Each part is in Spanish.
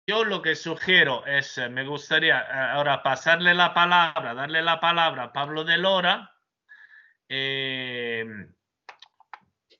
yo lo que sugiero es, me gustaría ahora pasarle la palabra, darle la palabra a Pablo de Lora, eh,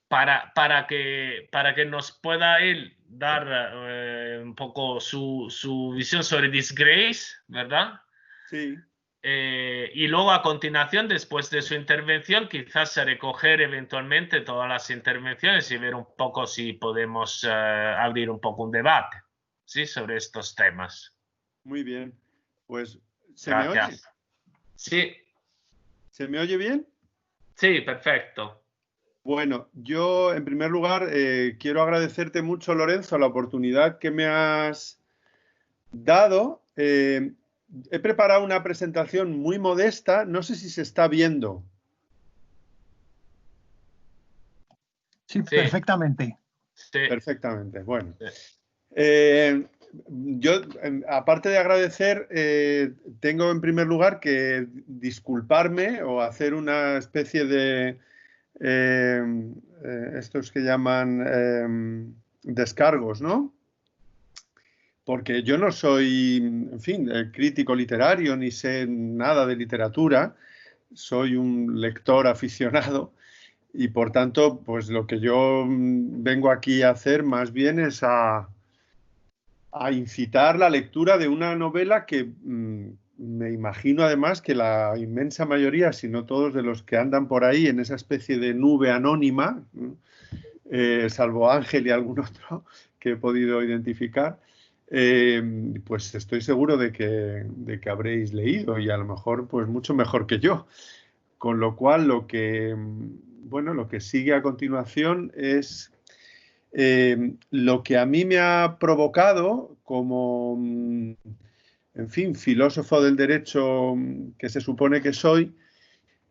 para que nos pueda él dar un poco su visión sobre Disgrace, ¿verdad? Sí. Y luego a continuación, después de su intervención, quizás recoger eventualmente todas las intervenciones y ver un poco si podemos abrir un poco un debate, ¿sí? Sobre estos temas. Muy bien. Pues, ¿se me oye? Gracias. Sí, ¿Se me oye bien? sí, perfecto. Bueno, yo en primer lugar quiero agradecerte mucho, Lorenzo, la oportunidad que me has dado. He preparado una presentación muy modesta, no sé si se está viendo. Sí, Sí, perfectamente. sí, Perfectamente, bueno. sí. Eh, yo, aparte de agradecer, tengo en primer lugar que disculparme o hacer una especie de estos que llaman descargos, ¿no? Porque yo no soy, en fin, crítico literario ni sé nada de literatura, soy un lector aficionado y por tanto, pues lo que yo vengo aquí a hacer más bien es a incitar la lectura de una novela que me imagino además que la inmensa mayoría, si no todos de los que andan por ahí en esa especie de nube anónima, salvo Ángel y algún otro que he podido identificar, pues estoy seguro de que habréis leído y a lo mejor pues mucho mejor que yo. Con lo cual bueno, lo que sigue a continuación es lo que a mí me ha provocado como, en fin, filósofo del derecho que se supone que soy,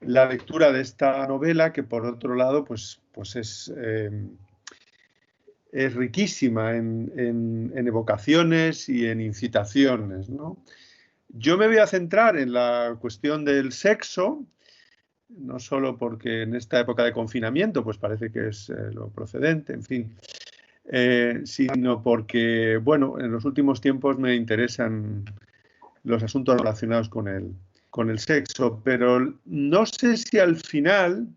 la lectura de esta novela que por otro lado pues es riquísima en evocaciones y en incitaciones, ¿no? Yo me voy a centrar en la cuestión del sexo, no solo porque en esta época de confinamiento pues parece que es lo procedente, en fin, sino porque, bueno, en los últimos tiempos me interesan los asuntos relacionados con el sexo, pero no sé si al final,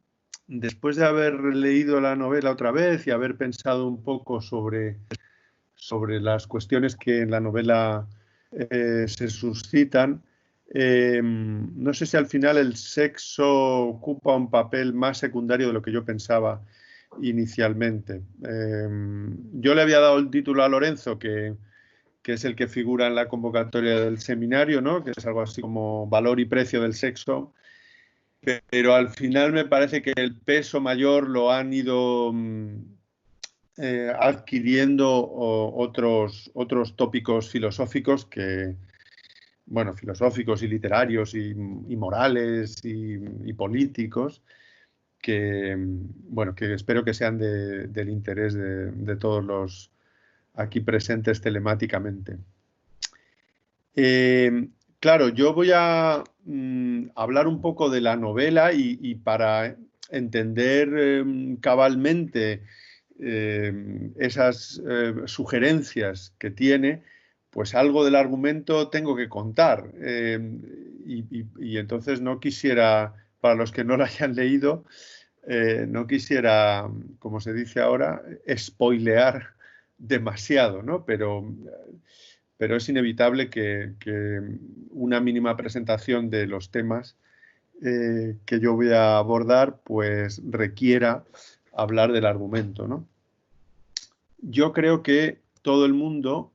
después de haber leído la novela otra vez y haber pensado un poco sobre las cuestiones que en la novela se suscitan, no sé si al final el sexo ocupa un papel más secundario de lo que yo pensaba inicialmente. Yo le había dado el título a Lorenzo, que es el que figura en la convocatoria del seminario, ¿no? Que es algo así como valor y precio del sexo, pero al final me parece que el peso mayor lo han ido adquiriendo otros tópicos filosóficos que, bueno, filosóficos y literarios y morales y políticos que, bueno, que espero que sean del interés de todos los aquí presentes telemáticamente. Claro, yo voy a hablar un poco de la novela y para entender cabalmente esas sugerencias que tiene, pues algo del argumento tengo que contar. Y entonces no quisiera, para los que no la hayan leído, no quisiera, como se dice ahora, spoilear demasiado, ¿no? Pero es inevitable que una mínima presentación de los temas que yo voy a abordar, pues requiera hablar del argumento, ¿no? Yo creo que todo el mundo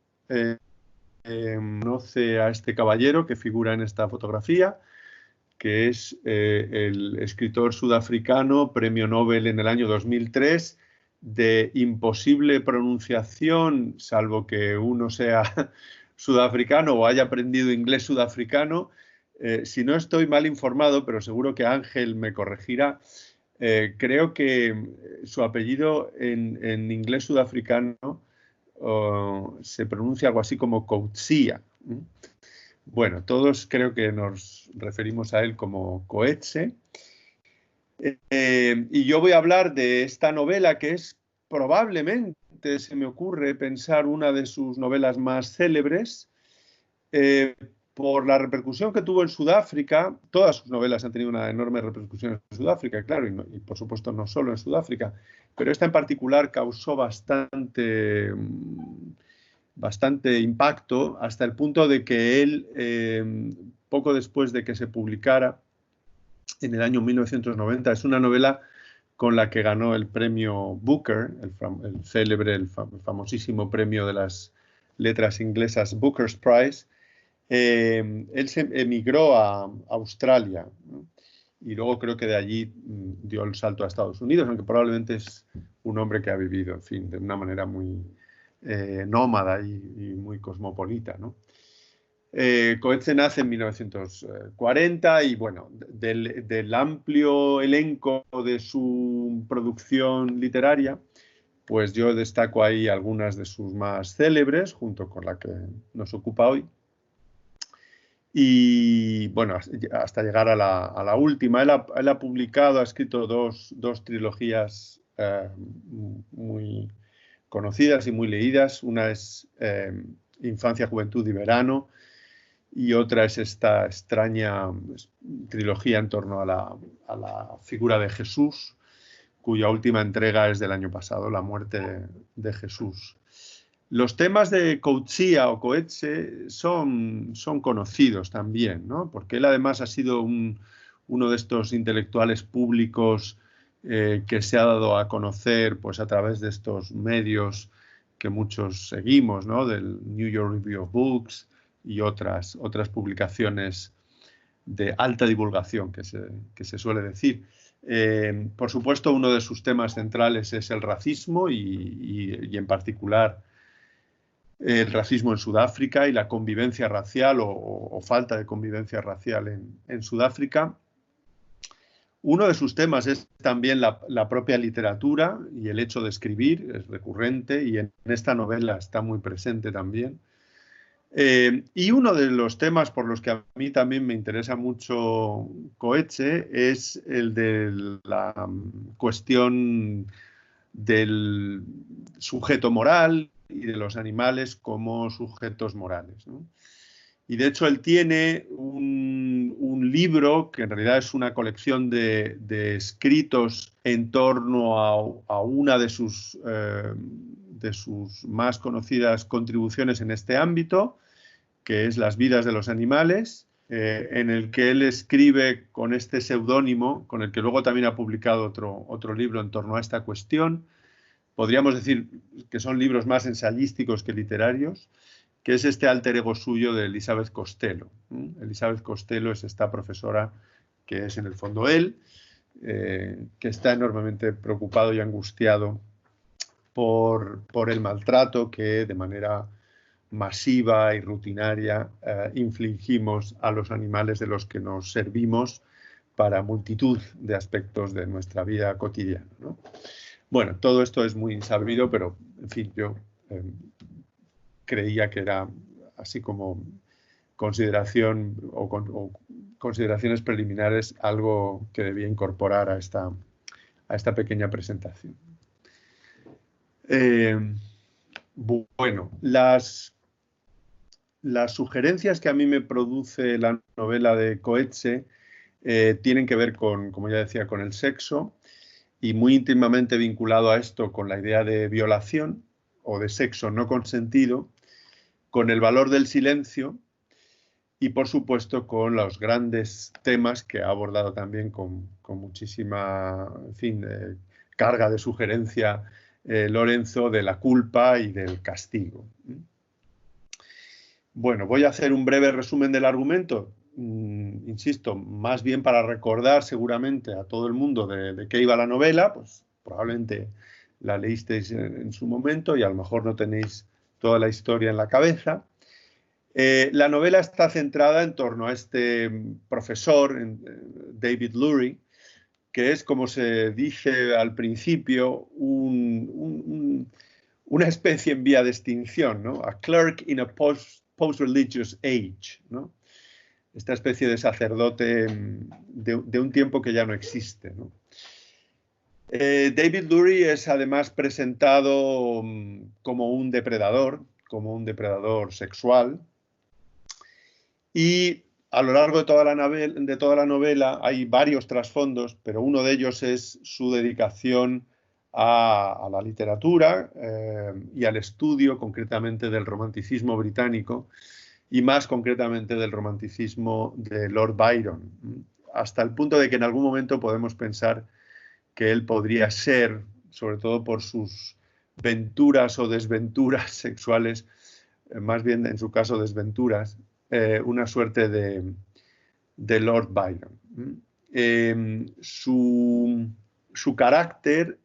conoce a este caballero que figura en esta fotografía, que es el escritor sudafricano, premio Nobel en el año 2003, de imposible pronunciación, salvo que uno sea sudafricano o haya aprendido inglés sudafricano. Si no estoy mal informado, pero seguro que Ángel me corregirá, creo que su apellido en inglés sudafricano se pronuncia algo así como Coetzee. Bueno, todos creo que nos referimos a él como Coetzee. Y yo voy a hablar de esta novela que es probablemente inmediatamente se me ocurre pensar una de sus novelas más célebres, por la repercusión que tuvo en Sudáfrica. Todas sus novelas han tenido una enorme repercusión en Sudáfrica, claro, y por supuesto no solo en Sudáfrica, pero esta en particular causó bastante impacto, hasta el punto de que él, poco después de que se publicara, en el año 1990, es una novela con la que ganó el premio Booker, el célebre, el famosísimo premio de las letras inglesas, Booker's Prize. Él se emigró a Australia, ¿no? Y luego creo que de allí dio el salto a Estados Unidos, aunque probablemente es un hombre que ha vivido, en fin, de una manera muy nómada y muy cosmopolita, ¿no? Coetzee nace en 1940 y, bueno, del amplio elenco de su producción literaria, pues yo destaco ahí algunas de sus más célebres, junto con la que nos ocupa hoy. Y, bueno, hasta llegar a la última. Él ha publicado, ha escrito dos trilogías muy conocidas y muy leídas. Una es Infancia, Juventud y Verano, y otra es esta extraña trilogía en torno a la figura de Jesús, cuya última entrega es del año pasado, La muerte de Jesús. Los temas de Coetzee son conocidos también, ¿no? Porque él además ha sido uno de estos intelectuales públicos que se ha dado a conocer, pues, a través de estos medios que muchos seguimos, ¿no? Del New York Review of Books y otras publicaciones de alta divulgación, que se suele decir. Por supuesto, uno de sus temas centrales es el racismo y en particular el racismo en Sudáfrica y la convivencia racial o falta de convivencia racial en Sudáfrica. Uno de sus temas es también la propia literatura y el hecho de escribir, es recurrente, y en esta novela está muy presente también. Y uno de los temas por los que a mí también me interesa mucho Coetzee es el de la cuestión del sujeto moral y de los animales como sujetos morales, ¿no? Y de hecho él tiene un libro que en realidad es una colección de escritos en torno a una de sus más conocidas contribuciones en este ámbito, que es Las vidas de los animales, en el que él escribe con este seudónimo, con el que luego también ha publicado otro libro en torno a esta cuestión. Podríamos decir que son libros más ensayísticos que literarios, que es este alter ego suyo de Elizabeth Costello. Elizabeth Costello es esta profesora que es en el fondo él, que está enormemente preocupado y angustiado por el maltrato que de manera masiva y rutinaria infligimos a los animales de los que nos servimos para multitud de aspectos de nuestra vida cotidiana, ¿no? Bueno, todo esto es muy sabido, pero, en fin, yo creía que era así como consideración o consideraciones preliminares, algo que debía incorporar a esta pequeña presentación. Bueno, las sugerencias que a mí me produce la novela de Coetzee tienen que ver con, como ya decía, con el sexo, y muy íntimamente vinculado a esto con la idea de violación o de sexo no consentido, con el valor del silencio y, por supuesto, con los grandes temas que ha abordado también con muchísima, en fin, carga de sugerencia Lorenzo, de la culpa y del castigo. Bueno, voy a hacer un breve resumen del argumento, insisto, más bien para recordar seguramente a todo el mundo de qué iba la novela, pues probablemente la leísteis en su momento y a lo mejor no tenéis toda la historia en la cabeza. La novela está centrada en torno a este profesor, David Lurie, que es, como se dice al principio, una especie en vía de extinción, ¿no? A clerk in a post-religious age, ¿no? Esta especie de sacerdote de un tiempo que ya no existe, ¿no? David Lurie es además presentado como un depredador sexual, y a lo largo de toda la novela hay varios trasfondos, pero uno de ellos es su dedicación a la literatura y al estudio concretamente del romanticismo británico, y más concretamente del romanticismo de Lord Byron, hasta el punto de que en algún momento podemos pensar que él podría ser, sobre todo por sus venturas o desventuras sexuales, más bien en su caso desventuras, una suerte de Lord Byron. Su carácter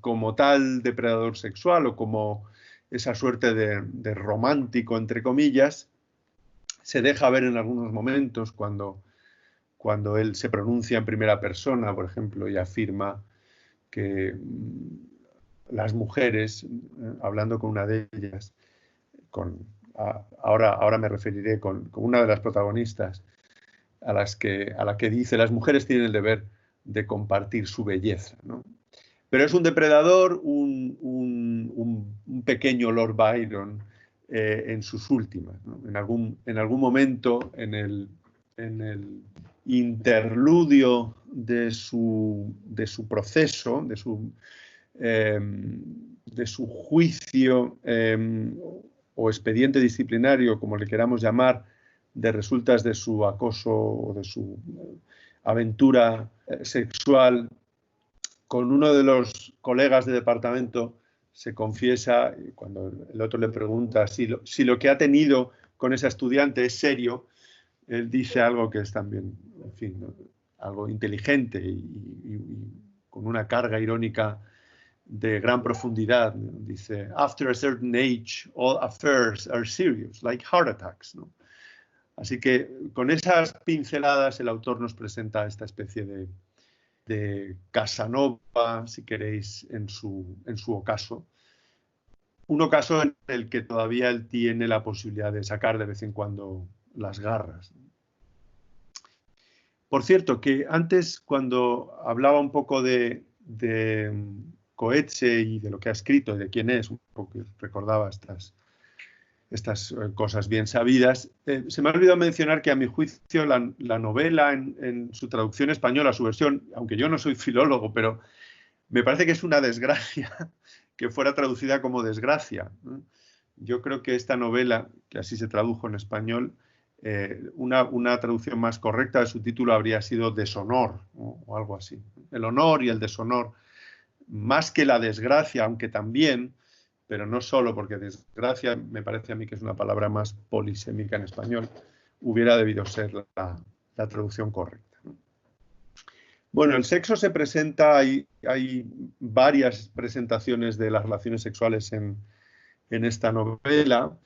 como tal depredador sexual, o como esa suerte de romántico, entre comillas, se deja ver en algunos momentos cuando él se pronuncia en primera persona, por ejemplo, y afirma que las mujeres, hablando con una de ellas, ahora me referiré con una de las protagonistas, a la que dice: las mujeres tienen el deber de compartir su belleza, ¿no? Pero es un depredador, un pequeño Lord Byron en sus últimas, ¿no? En algún momento, en el interludio de su proceso, de su juicio o expediente disciplinario, como le queramos llamar, de resultas de su acoso o de su aventura sexual con uno de los colegas de departamento, se confiesa, y cuando el otro le pregunta si lo que ha tenido con esa estudiante es serio, él dice algo que es también, en fin, ¿no?, algo inteligente y con una carga irónica de gran profundidad, ¿no? Dice: after a certain age, all affairs are serious, like heart attacks, ¿no? Así que con esas pinceladas el autor nos presenta esta especie de Casanova, si queréis, en su ocaso. Un ocaso en el que todavía él tiene la posibilidad de sacar de vez en cuando las garras. Por cierto, que antes, cuando hablaba un poco de Coetzee y de lo que ha escrito y de quién es, un poco recordaba estas cosas bien sabidas, se me ha olvidado mencionar que, a mi juicio, la novela en su traducción española, su versión, aunque yo no soy filólogo, pero me parece que es una desgracia que fuera traducida como desgracia, ¿no? Yo creo que esta novela, que así se tradujo en español, una traducción más correcta de su título habría sido Deshonor, ¿no?, o algo así. El honor y el deshonor, más que la desgracia, aunque también, pero no solo, porque desgracia me parece a mí que es una palabra más polisémica en español, hubiera debido ser la traducción correcta, ¿no? Bueno, el sexo se presenta, hay varias presentaciones de las relaciones sexuales en esta novela,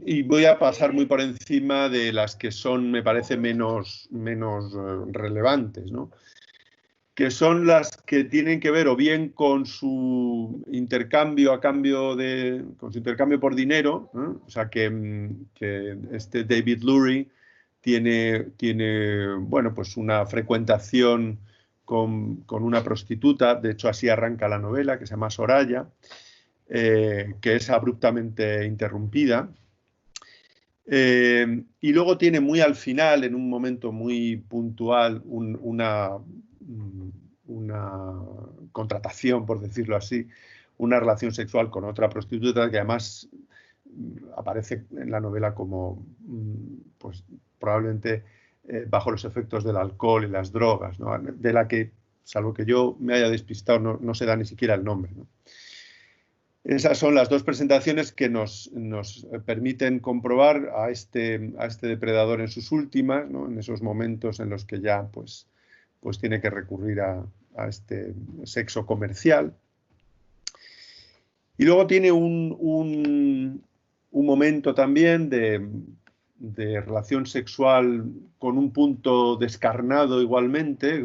y voy a pasar muy por encima de las que son, me parece, menos relevantes, ¿no?, que son las que tienen que ver o bien con su intercambio con su intercambio por dinero, ¿no? O sea, que este David Lurie tiene bueno, pues una frecuentación con una prostituta. De hecho, así arranca la novela, que se llama Soraya, que es abruptamente interrumpida. Y luego tiene muy al final, en un momento muy puntual, una contratación, por decirlo así, una relación sexual con otra prostituta, que además aparece en la novela como, pues, probablemente bajo los efectos del alcohol y las drogas, ¿no?, de la que, salvo que yo me haya despistado, no se da ni siquiera el nombre, ¿no? Esas son las dos presentaciones que nos permiten comprobar a este depredador en sus últimas, ¿no?, en esos momentos en los que ya pues tiene que recurrir a este sexo comercial. Y luego tiene un momento también de relación sexual con un punto descarnado igualmente,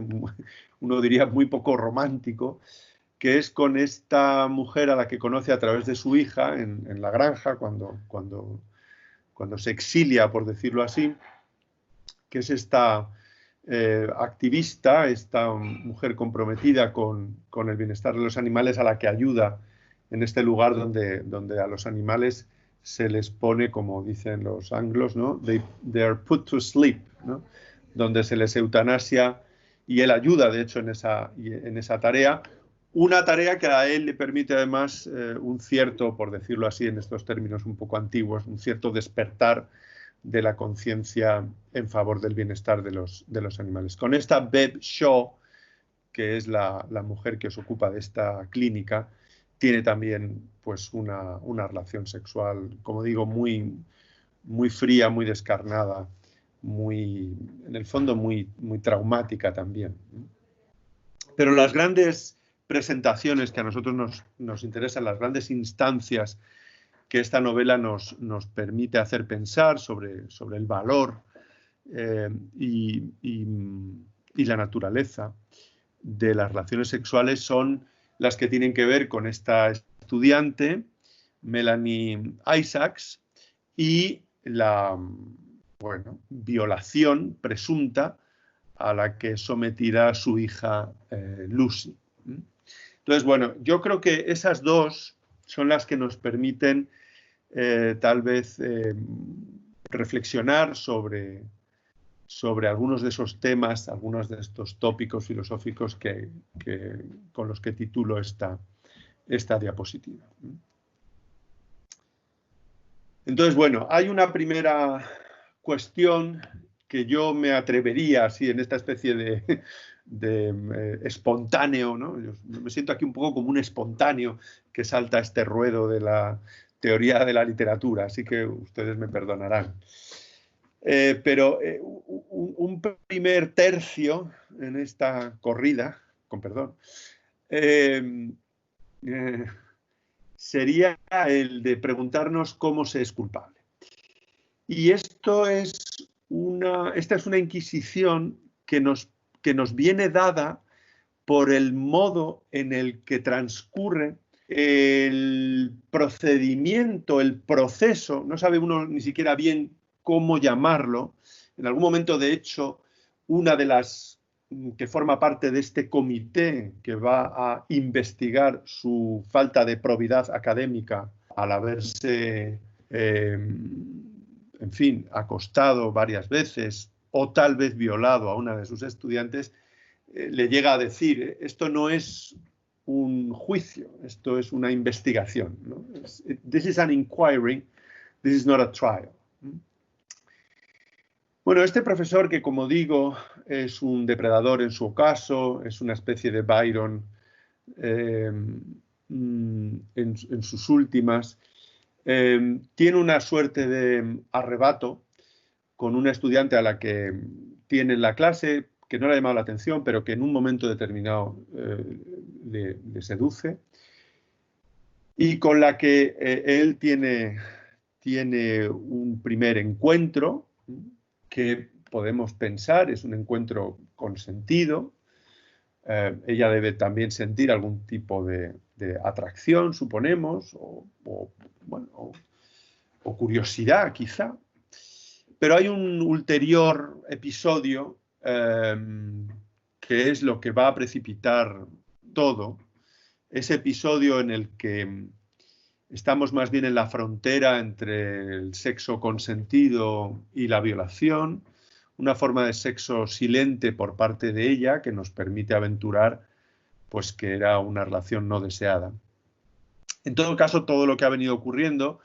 uno diría muy poco romántico, que es con esta mujer a la que conoce a través de su hija en la granja, cuando se exilia, por decirlo así, que es esta activista, esta mujer comprometida con el bienestar de los animales, a la que ayuda en este lugar donde a los animales se les pone, como dicen los anglos, ¿no? They are put to sleep, ¿no? Donde se les eutanasia, y él ayuda, de hecho, en esa tarea. Una tarea que a él le permite además un cierto, por decirlo así en estos términos un poco antiguos, un cierto despertar de la conciencia en favor del bienestar de los animales. Con esta Bev Shaw, que es la mujer que os ocupa de esta clínica, tiene también pues una relación sexual, como digo, muy, muy fría, muy descarnada, en el fondo muy traumática también. Pero las grandes presentaciones que a nosotros nos interesan, las grandes instancias que esta novela nos permite hacer pensar sobre el valor y la naturaleza de las relaciones sexuales, son las que tienen que ver con esta estudiante, Melanie Isaacs, y la violación presunta a la que es sometida su hija Lucy. Entonces, bueno, yo creo que esas dos son las que nos permiten tal vez reflexionar sobre algunos de esos temas, algunos de estos tópicos filosóficos con los que titulo esta diapositiva. Entonces, bueno, hay una primera cuestión que yo me atrevería, así en esta especie de espontáneo, ¿no? Yo me siento aquí un poco como un espontáneo que salta a este ruedo de la teoría de la literatura, así que ustedes me perdonarán. Pero un primer tercio en esta corrida, con perdón, sería el de preguntarnos cómo se es culpable. Y esta es una inquisición que nos viene dada por el modo en el que transcurre el procedimiento, el proceso, no sabe uno ni siquiera bien cómo llamarlo. En algún momento, de hecho, una de las que forma parte de este comité que va a investigar su falta de probidad académica al haberse, en fin, acostado varias veces o tal vez violado a una de sus estudiantes, le llega a decir: esto no es un juicio, esto es una investigación, ¿no? This is an inquiry, this is not a trial. Bueno, este profesor, que como digo es un depredador en su ocaso, es una especie de Byron en sus últimas, tiene una suerte de arrebato con una estudiante a la que tiene en la clase, que no le ha llamado la atención, pero que en un momento determinado le seduce, y con la que él tiene un primer encuentro que podemos pensar es un encuentro consentido. Ella debe también sentir algún tipo de atracción, suponemos, o curiosidad, quizá. Pero hay un ulterior episodio que es lo que va a precipitar todo. Ese episodio en el que estamos más bien en la frontera entre el sexo consentido y la violación, una forma de sexo silente por parte de ella que nos permite aventurar pues que era una relación no deseada. En todo caso, todo lo que ha venido ocurriendo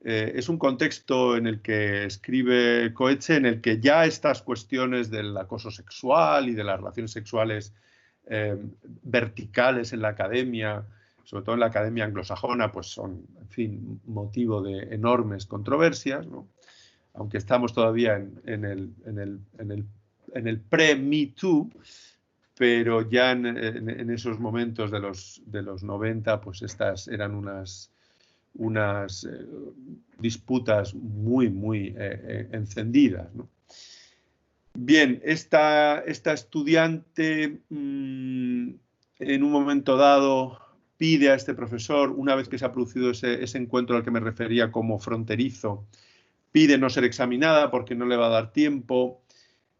es un contexto en el que escribe Coetzee, en el que ya estas cuestiones del acoso sexual y de las relaciones sexuales verticales en la academia, sobre todo en la academia anglosajona, pues son, en fin, motivo de enormes controversias, ¿no? Aunque estamos todavía en el pre-Me Too, pero ya en esos momentos de los 90, pues estas eran unas disputas muy encendidas, ¿no? Bien, esta estudiante en un momento dado pide a este profesor, una vez que se ha producido ese encuentro al que me refería como fronterizo, pide no ser examinada porque no le va a dar tiempo.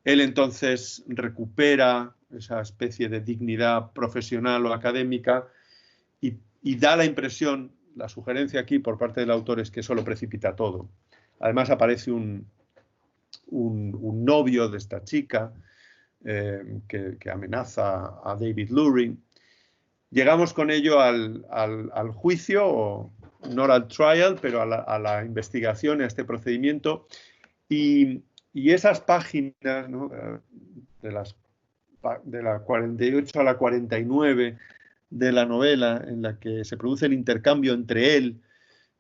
Él entonces recupera esa especie de dignidad profesional o académica y da la impresión, la sugerencia aquí por parte del autor es que eso lo precipita todo. Además aparece un novio de esta chica que amenaza a David Lurie. Llegamos con ello al juicio, o no al trial, pero a la investigación, a este procedimiento. Y esas páginas, ¿no?, de la 48 a la 49 de la novela, en la que se produce el intercambio entre él,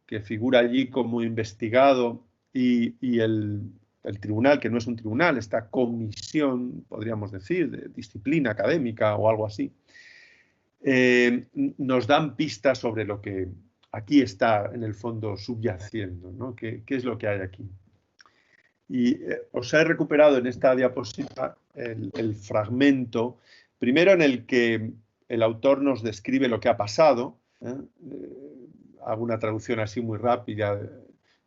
que figura allí como investigado, y el tribunal, que no es un tribunal, esta comisión, podríamos decir, de disciplina académica o algo así, nos dan pistas sobre lo que aquí está en el fondo subyaciendo, ¿no? ¿Qué es lo que hay aquí? Y os he recuperado en esta diapositiva el fragmento, primero en el que el autor nos describe lo que ha pasado. Hago una traducción así muy rápida.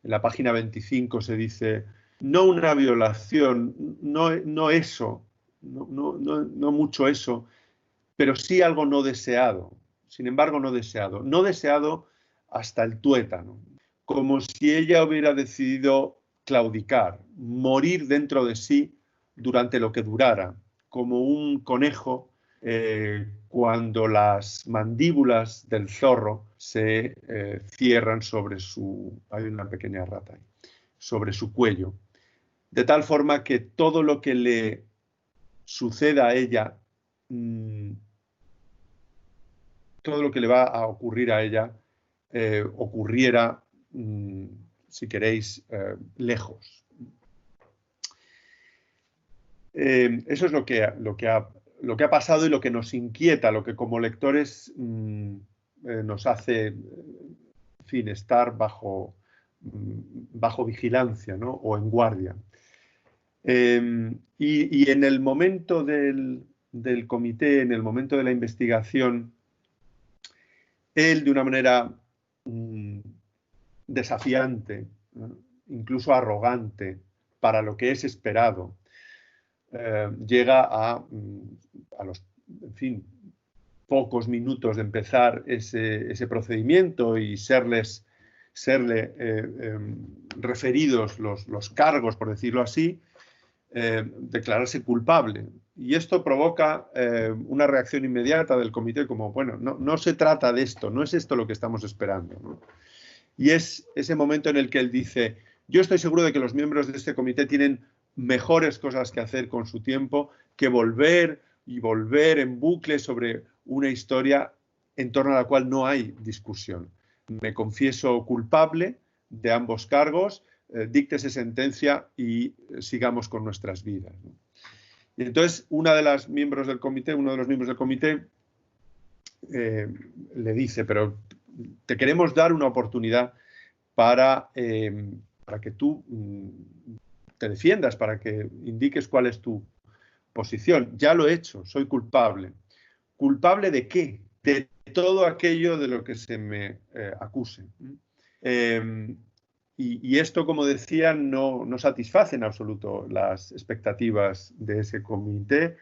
En la página 25 se dice, no una violación, no eso, no mucho eso, pero sí algo no deseado. Sin embargo, no deseado. No deseado hasta el tuétano. Como si ella hubiera decidido claudicar, morir dentro de sí durante lo que durara, como un conejo cuando las mandíbulas del zorro se cierran sobre hay una pequeña rata ahí, sobre su cuello, de tal forma que todo lo que le suceda a ella, todo lo que le va a ocurrir a ella, ocurriera, si queréis, lejos. Eso es lo que ha pasado y lo que nos inquieta, lo que como lectores nos hace, en fin, estar bajo vigilancia, ¿no?, o en guardia. Y en el momento del comité, en el momento de la investigación, él, de una manera desafiante, ¿no?, incluso arrogante para lo que es esperado, llega a los, en fin, pocos minutos de empezar ese procedimiento y serle referidos los cargos, por decirlo así, declararse culpable. Y esto provoca una reacción inmediata del comité como, bueno, no se trata de esto, no es esto lo que estamos esperando, ¿no? Y es ese momento en el que él dice, yo estoy seguro de que los miembros de este comité tienen mejores cosas que hacer con su tiempo que volver y volver en bucle sobre una historia en torno a la cual no hay discusión. Me confieso culpable de ambos cargos, díctese sentencia y sigamos con nuestras vidas, ¿no? Y entonces uno de los miembros del comité le dice, pero te queremos dar una oportunidad para que tú te defiendas, para que indiques cuál es tu posición. Ya lo he hecho, soy culpable. ¿Culpable de qué? De todo aquello de lo que se me acuse. Y esto, como decía, no satisface en absoluto las expectativas de ese comité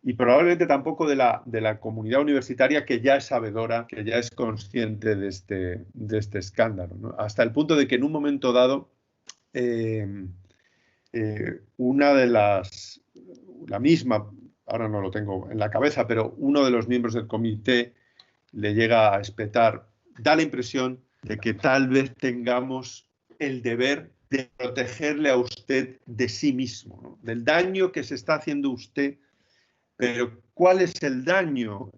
y probablemente tampoco de la comunidad universitaria, que ya es sabedora, que ya es consciente de este escándalo, ¿no? Hasta el punto de que en un momento dado la misma, ahora no lo tengo en la cabeza, pero uno de los miembros del comité le llega a espetar, da la impresión de que tal vez tengamos el deber de protegerle a usted de sí mismo, ¿no?, del daño que se está haciendo usted. Pero ¿cuál es el daño?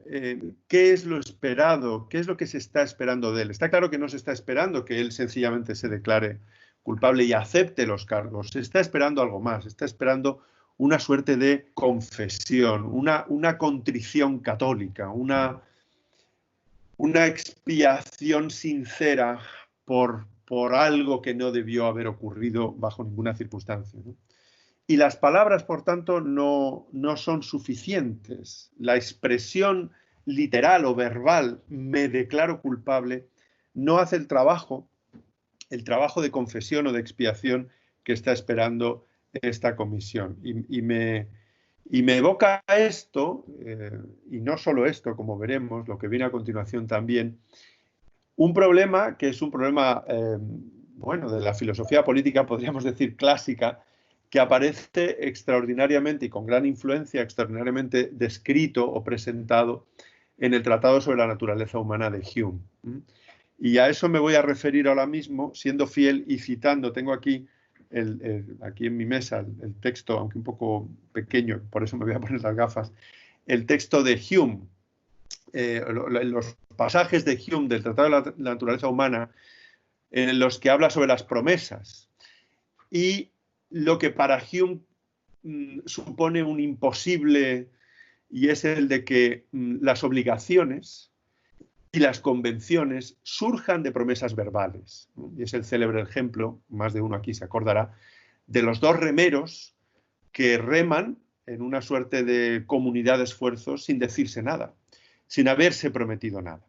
¿Qué es lo esperado? ¿Qué es lo que se está esperando de él? Está claro que no se está esperando que él sencillamente se declare culpable y acepte los cargos. Se está esperando algo más. Se está esperando una suerte de confesión, una contrición católica, una expiación sincera por algo que no debió haber ocurrido bajo ninguna circunstancia, ¿no? Y las palabras, por tanto, no son suficientes. La expresión literal o verbal, me declaro culpable, no hace el trabajo de confesión o de expiación que está esperando esta comisión. Y me evoca esto, y no solo esto, como veremos, lo que viene a continuación también, un problema que es un problema, bueno, de la filosofía política, podríamos decir clásica, que aparece extraordinariamente y con gran influencia, extraordinariamente descrito o presentado en el Tratado sobre la Naturaleza Humana de Hume. Y a eso me voy a referir ahora mismo, siendo fiel y citando, tengo aquí, aquí en mi mesa el texto, aunque un poco pequeño, por eso me voy a poner las gafas, el texto de Hume, los pasajes de Hume del Tratado de la Naturaleza Humana, en los que habla sobre las promesas y lo que para Hume supone un imposible, y es el de que las obligaciones y las convenciones surjan de promesas verbales. Y es el célebre ejemplo, más de uno aquí se acordará, de los dos remeros que reman en una suerte de comunidad de esfuerzos sin decirse nada, sin haberse prometido nada.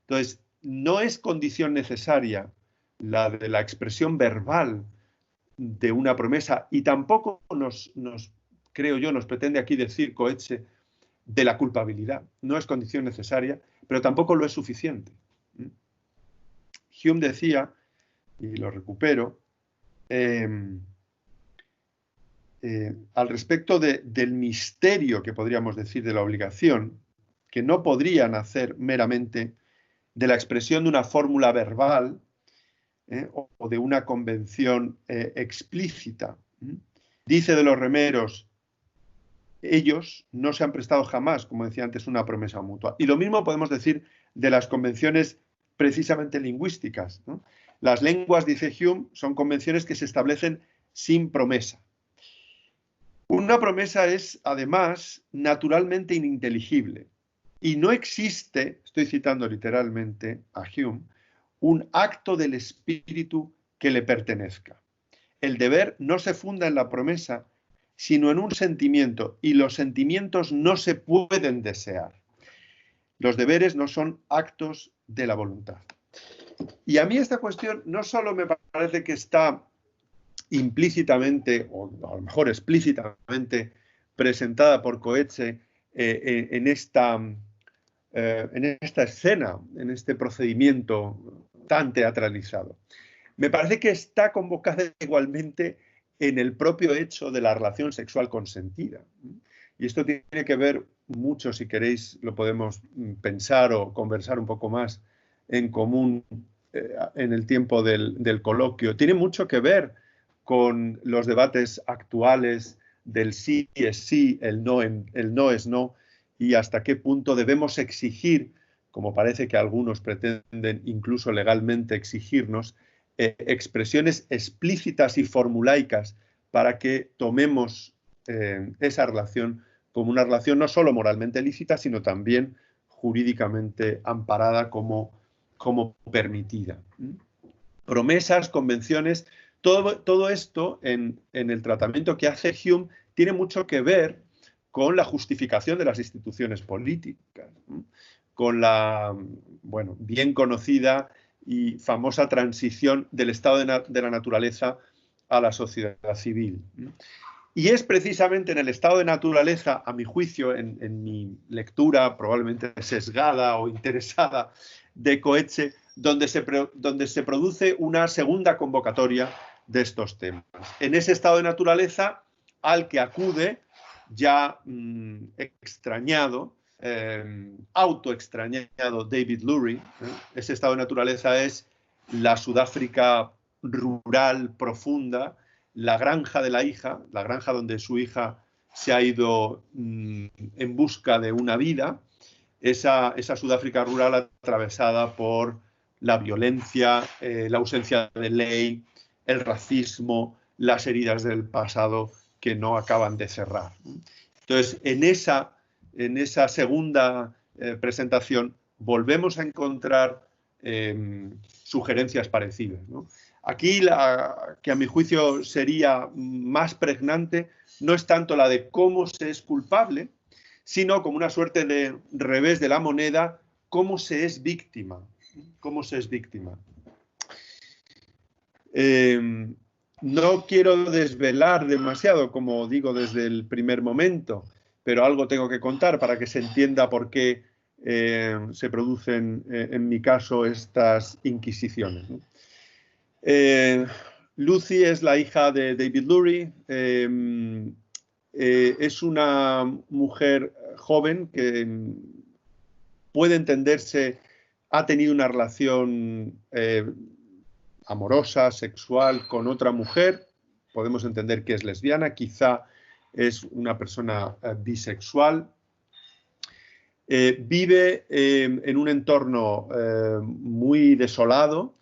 Entonces, no es condición necesaria la de la expresión verbal de una promesa, y tampoco creo yo, nos pretende aquí decir Coetzee de la culpabilidad. No es condición necesaria, pero tampoco lo es suficiente. Hume decía, y lo recupero, al respecto del misterio, que podríamos decir, de la obligación, que no podría nacer meramente de la expresión de una fórmula verbal o de una convención explícita. Dice de los remeros, ellos no se han prestado jamás, como decía antes, una promesa mutua. Y lo mismo podemos decir de las convenciones precisamente lingüísticas, ¿no? Las lenguas, dice Hume, son convenciones que se establecen sin promesa. Una promesa es, además, naturalmente ininteligible. Y no existe, estoy citando literalmente a Hume, un acto del espíritu que le pertenezca. El deber no se funda en la promesa, sino en un sentimiento, y los sentimientos no se pueden desear. Los deberes no son actos de la voluntad. Y a mí esta cuestión no solo me parece que está implícitamente, o a lo mejor explícitamente, presentada por Coetzee en esta escena, en este procedimiento tan teatralizado. Me parece que está convocada igualmente en el propio hecho de la relación sexual consentida. Y esto tiene que ver mucho, si queréis, lo podemos pensar o conversar un poco más en común en el tiempo del coloquio. Tiene mucho que ver con los debates actuales del sí es sí, el no es no, y hasta qué punto debemos exigir, como parece que algunos pretenden incluso legalmente exigirnos, expresiones explícitas y formulaicas para que tomemos esa relación como una relación no solo moralmente lícita, sino también jurídicamente amparada como permitida. Promesas, convenciones, todo esto en el tratamiento que hace Hume tiene mucho que ver con la justificación de las instituciones políticas, con la, bueno, bien conocida y famosa transición del estado de la naturaleza a la sociedad civil. Y es precisamente en el estado de naturaleza, a mi juicio, en mi lectura probablemente sesgada o interesada de Coetzee, donde se produce una segunda convocatoria de estos temas. En ese estado de naturaleza al que acude ya extrañado, autoextrañado David Lurie. Ese estado de naturaleza es la Sudáfrica rural profunda, la granja de la hija, la granja donde su hija se ha ido en busca de una vida, esa Sudáfrica rural atravesada por la violencia, la ausencia de ley, el racismo, las heridas del pasado que no acaban de cerrar. Entonces, en esa segunda presentación volvemos a encontrar sugerencias parecidas, ¿no? Aquí la que a mi juicio sería más pregnante no es tanto la de cómo se es culpable, sino como una suerte de revés de la moneda, cómo se es víctima. ¿Cómo se es víctima? No quiero desvelar demasiado, como digo desde el primer momento, pero algo tengo que contar para que se entienda por qué se producen, en mi caso, estas inquisiciones, ¿no? Lucy es la hija de David Lurie. Es una mujer joven que puede entenderse, ha tenido una relación amorosa, sexual con otra mujer. Podemos entender que es lesbiana, quizá es una persona bisexual. Vive en un entorno muy desolado,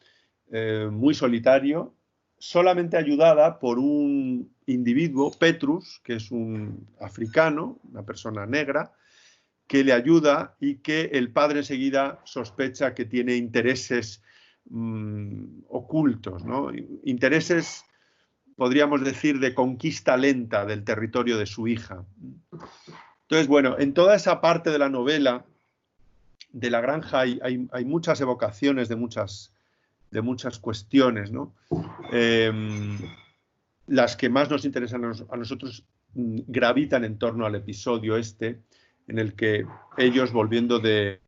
muy solitario, solamente ayudada por un individuo, Petrus, que es un africano, una persona negra, que le ayuda y que el padre enseguida sospecha que tiene intereses ocultos, ¿no? Intereses, podríamos decir, de conquista lenta del territorio de su hija. Entonces, bueno, en toda esa parte de la novela de la granja hay muchas evocaciones de muchas cuestiones, ¿no? Las que más nos interesan a nosotros gravitan en torno al episodio este, en el que ellos, volviendo de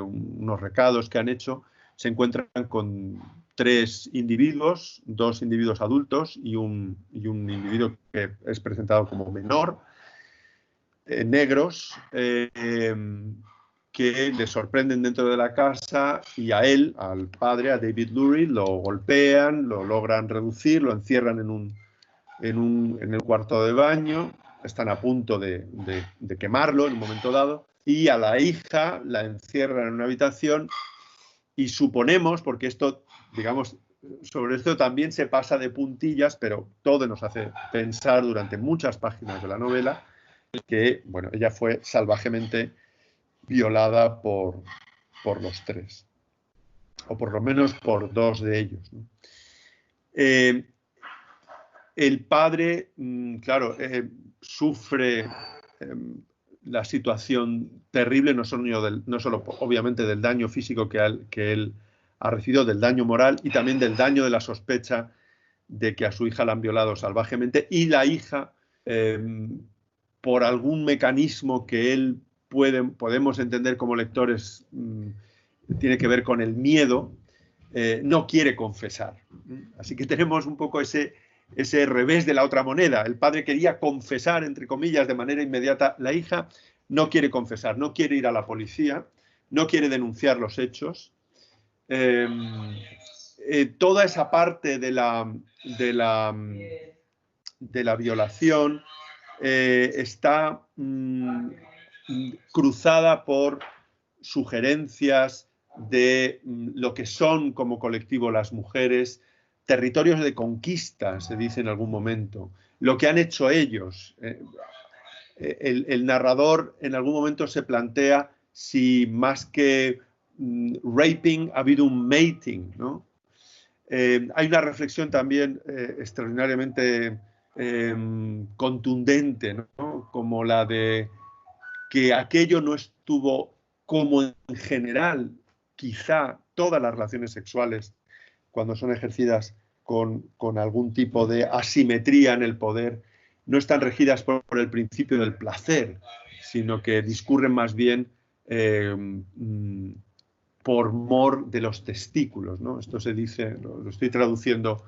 unos recados que han hecho, se encuentran con 3 individuos, 2 individuos adultos y un individuo que es presentado como menor, negros, que le sorprenden dentro de la casa y a él, al padre, a David Lurie, lo golpean, lo logran reducir, lo encierran en el cuarto de baño, están a punto de quemarlo en un momento dado, y a la hija la encierran en una habitación y suponemos, porque esto, digamos, sobre esto también se pasa de puntillas, pero todo nos hace pensar durante muchas páginas de la novela que, bueno, ella fue salvajemente violada por los 3, o por lo menos por 2 de ellos, ¿no? El padre, claro, sufre la situación terrible, no solo obviamente del daño físico que él ha recibido, del daño moral y también del daño de la sospecha de que a su hija la han violado salvajemente, y la hija, por algún mecanismo que él podemos entender como lectores, tiene que ver con el miedo, no quiere confesar. Así que tenemos un poco ese revés de la otra moneda. El padre quería confesar, entre comillas, de manera inmediata. La hija no quiere confesar, no quiere ir a la policía, no quiere denunciar los hechos. Toda esa parte de la violación está cruzada por sugerencias de lo que son como colectivo las mujeres, territorios de conquista, se dice en algún momento, lo que han hecho ellos. El narrador en algún momento se plantea si más que raping ha habido un mating, ¿no? Hay una reflexión también extraordinariamente contundente, ¿no? Como la de que aquello no estuvo como en general, quizá todas las relaciones sexuales, cuando son ejercidas con algún tipo de asimetría en el poder, no están regidas por el principio del placer, sino que discurren más bien por mor de los testículos, ¿no? Esto se dice, lo estoy traduciendo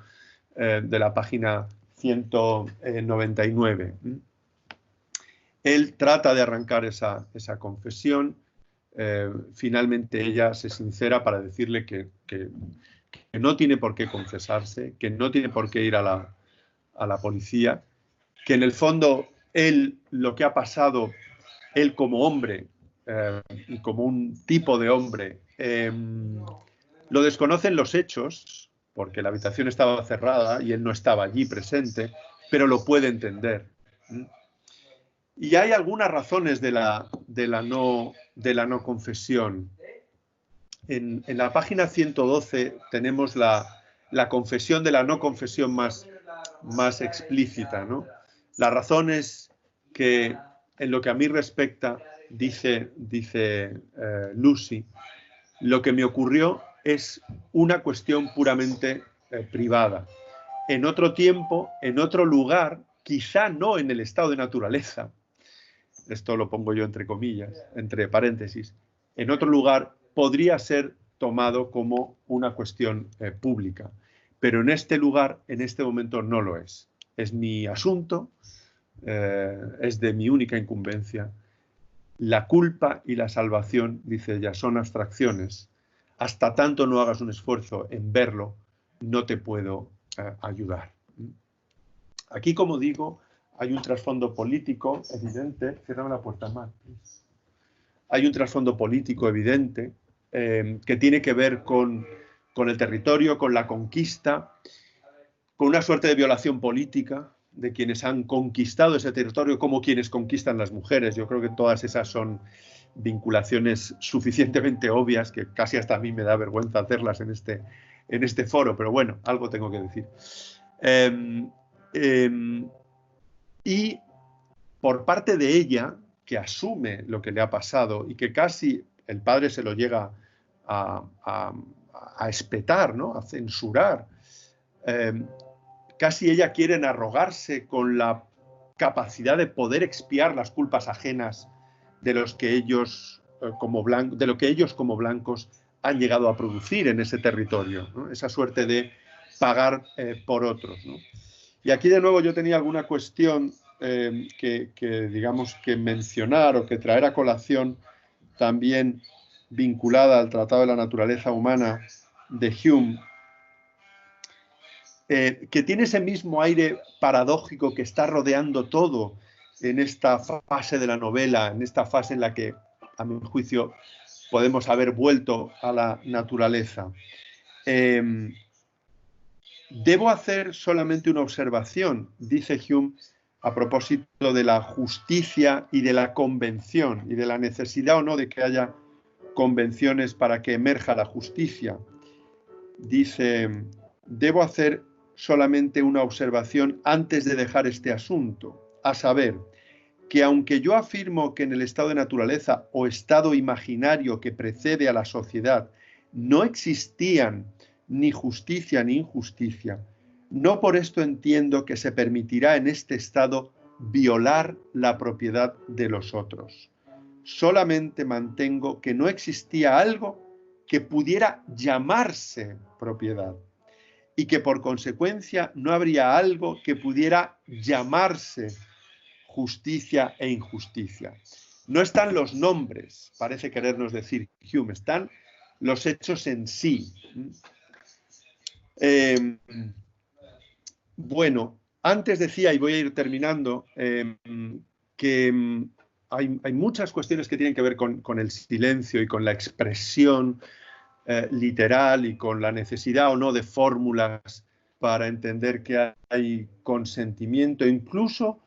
de la página 199. Él trata de arrancar esa confesión. Finalmente ella se sincera para decirle que no tiene por qué confesarse, que no tiene por qué ir a la policía, que en el fondo él, lo que ha pasado, él como hombre y como un tipo de hombre, lo desconocen los hechos, porque la habitación estaba cerrada y él no estaba allí presente, pero lo puede entender. Y hay algunas razones de la no confesión. En la página 112 tenemos la confesión de la no confesión más explícita, ¿no? La razón es que, en lo que a mí respecta, dice Lucy, lo que me ocurrió es una cuestión puramente privada. en otro tiempo, en otro lugar, quizá no en el estado de naturaleza, esto lo pongo yo entre comillas, entre paréntesis, en otro lugar podría ser tomado como una cuestión pública, pero en este lugar, en este momento no lo es. Es mi asunto, es de mi única incumbencia. La culpa y la salvación, dice ella, son abstracciones. Hasta tanto no hagas un esfuerzo en verlo, no te puedo ayudar. Aquí, como digo, hay un trasfondo político evidente. Cierrame la puerta, Mar. Hay un trasfondo político evidente que tiene que ver con el territorio, con la conquista, con una suerte de violación política de quienes han conquistado ese territorio, como quienes conquistan las mujeres. Yo creo que todas esas son vinculaciones suficientemente obvias que casi hasta a mí me da vergüenza hacerlas en este foro, pero bueno, algo tengo que decir. Y por parte de ella, que asume lo que le ha pasado y que casi el padre se lo llega a espetar, ¿no? A censurar, casi ella quiere arrogarse con la capacidad de poder expiar las culpas ajenas de los que ellos como blancos han llegado a producir en ese territorio, ¿no? Esa suerte de pagar por otros, ¿no? Y aquí de nuevo yo tenía alguna cuestión que digamos que mencionar o que traer a colación también vinculada al Tratado de la Naturaleza Humana de Hume, que tiene ese mismo aire paradójico que está rodeando todo en esta fase de la novela, en esta fase en la que, a mi juicio, podemos haber vuelto a la naturaleza. Debo hacer solamente una observación, dice Hume, a propósito de la justicia y de la convención, y de la necesidad o no de que haya convenciones para que emerja la justicia. Dice, debo hacer solamente una observación antes de dejar este asunto, a saber, que aunque yo afirmo que en el estado de naturaleza o estado imaginario que precede a la sociedad no existían ni justicia ni injusticia, no por esto entiendo que se permitirá en este estado violar la propiedad de los otros. Solamente mantengo que no existía algo que pudiera llamarse propiedad y que por consecuencia no habría algo que pudiera llamarse justicia e injusticia. No están los nombres, parece querernos decir Hume, están los hechos en sí. Bueno, antes decía, y voy a ir terminando, que hay muchas cuestiones que tienen que ver con el silencio y con la expresión literal y con la necesidad o no de fórmulas para entender que hay consentimiento, incluso,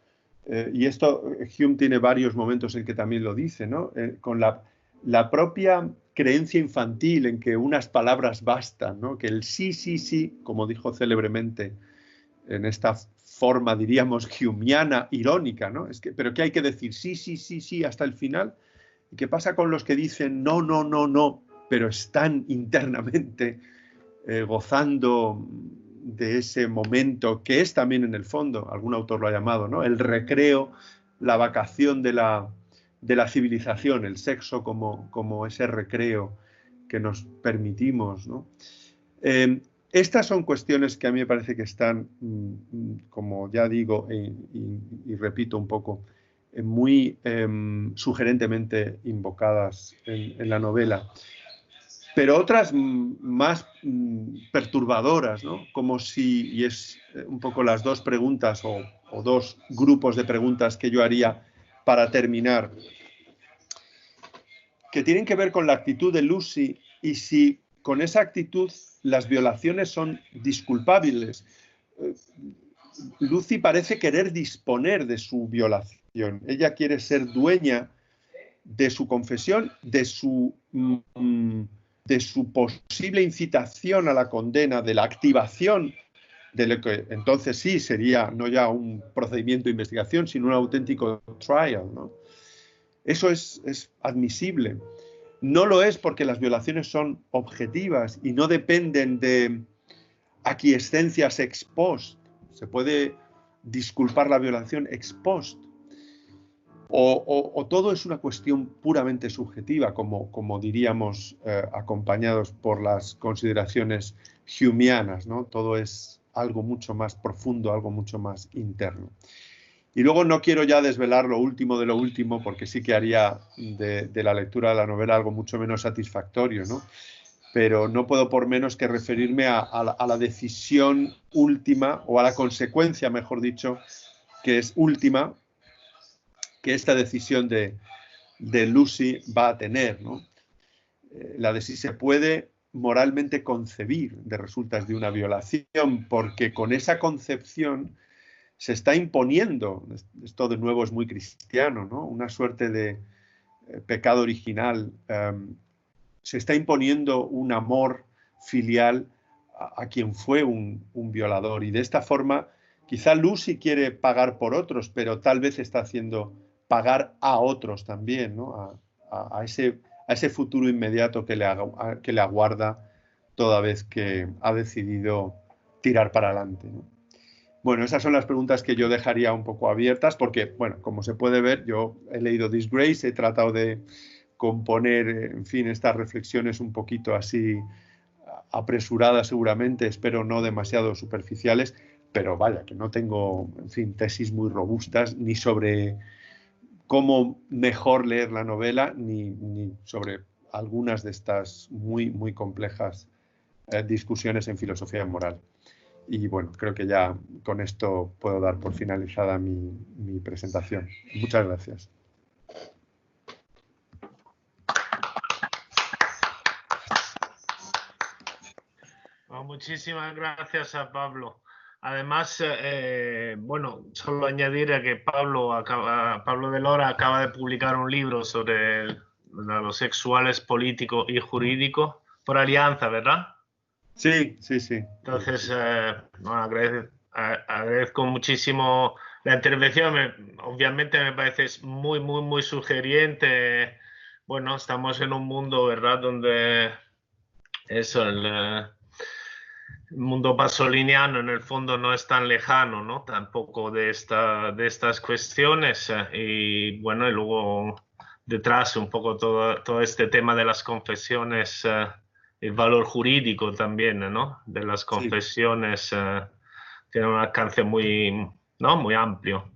y esto Hume tiene varios momentos en que también lo dice, ¿no? Con la propia creencia infantil en que unas palabras bastan, ¿no? Que el sí, sí, sí, como dijo célebremente en esta forma, diríamos, humeana, irónica, ¿no? Pero ¿qué hay que decir? Sí, sí, sí, sí, hasta el final. ¿Y qué pasa con los que dicen no, no, no, no, pero están internamente gozando de ese momento que es también en el fondo, algún autor lo ha llamado, ¿no? El recreo, la vacación de la civilización, el sexo como ese recreo que nos permitimos, ¿no? Estas son cuestiones que a mí me parece que están, como ya digo y repito un poco, muy sugerentemente invocadas en la novela. Pero otras más perturbadoras, ¿no? Como si, y es un poco las dos preguntas o dos grupos de preguntas que yo haría para terminar, que tienen que ver con la actitud de Lucy y si con esa actitud las violaciones son disculpables. Lucy parece querer disponer de su violación. Ella quiere ser dueña de su confesión, de su posible incitación a la condena, de la activación de lo que entonces sí sería no ya un procedimiento de investigación, sino un auténtico trial, ¿no? Eso es admisible. No lo es porque las violaciones son objetivas y no dependen de aquiescencias ex post, se puede disculpar la violación ex post, o todo es una cuestión puramente subjetiva, como diríamos, acompañados por las consideraciones humeanas, ¿no? Todo es algo mucho más profundo, algo mucho más interno. Y luego no quiero ya desvelar lo último de lo último, porque sí que haría de la lectura de la novela algo mucho menos satisfactorio, ¿no? Pero no puedo por menos que referirme a la decisión última, o a la consecuencia, mejor dicho, que es última, que esta decisión de Lucy va a tener, ¿no? La de si se puede moralmente concebir de resultas de una violación, porque con esa concepción se está imponiendo, esto de nuevo es muy cristiano, ¿no? Una suerte de pecado original, se está imponiendo un amor filial a quien fue un violador, y de esta forma quizá Lucy quiere pagar por otros, pero tal vez está haciendo pagar a otros también, ¿no? a ese futuro inmediato que le aguarda toda vez que ha decidido tirar para adelante, ¿no? Bueno, esas son las preguntas que yo dejaría un poco abiertas porque, bueno, como se puede ver, yo he leído Disgrace, he tratado de componer, en fin, estas reflexiones un poquito así apresuradas seguramente, espero no demasiado superficiales, pero vaya, que no tengo, en fin, tesis muy robustas ni sobre cómo mejor leer la novela, ni sobre algunas de estas muy, muy complejas discusiones en filosofía moral. Y bueno, creo que ya con esto puedo dar por finalizada mi presentación. Muchas gracias. Muchísimas gracias a Pablo. Además, bueno, solo añadir que Pablo de Lora acaba de publicar un libro sobre los sexuales político y jurídico por Alianza, ¿verdad? Sí, sí, sí. Entonces, bueno, agradezco muchísimo la intervención. Obviamente me parece muy, muy, muy sugeriente. Bueno, estamos en un mundo, ¿verdad?, donde eso, el mundo pasoliniano en el fondo no es tan lejano, ¿no? Tampoco de estas cuestiones. Y bueno, y luego detrás un poco todo este tema de las confesiones, el valor jurídico también, ¿no? De las Sí. confesiones tiene un alcance muy, ¿no?, muy amplio.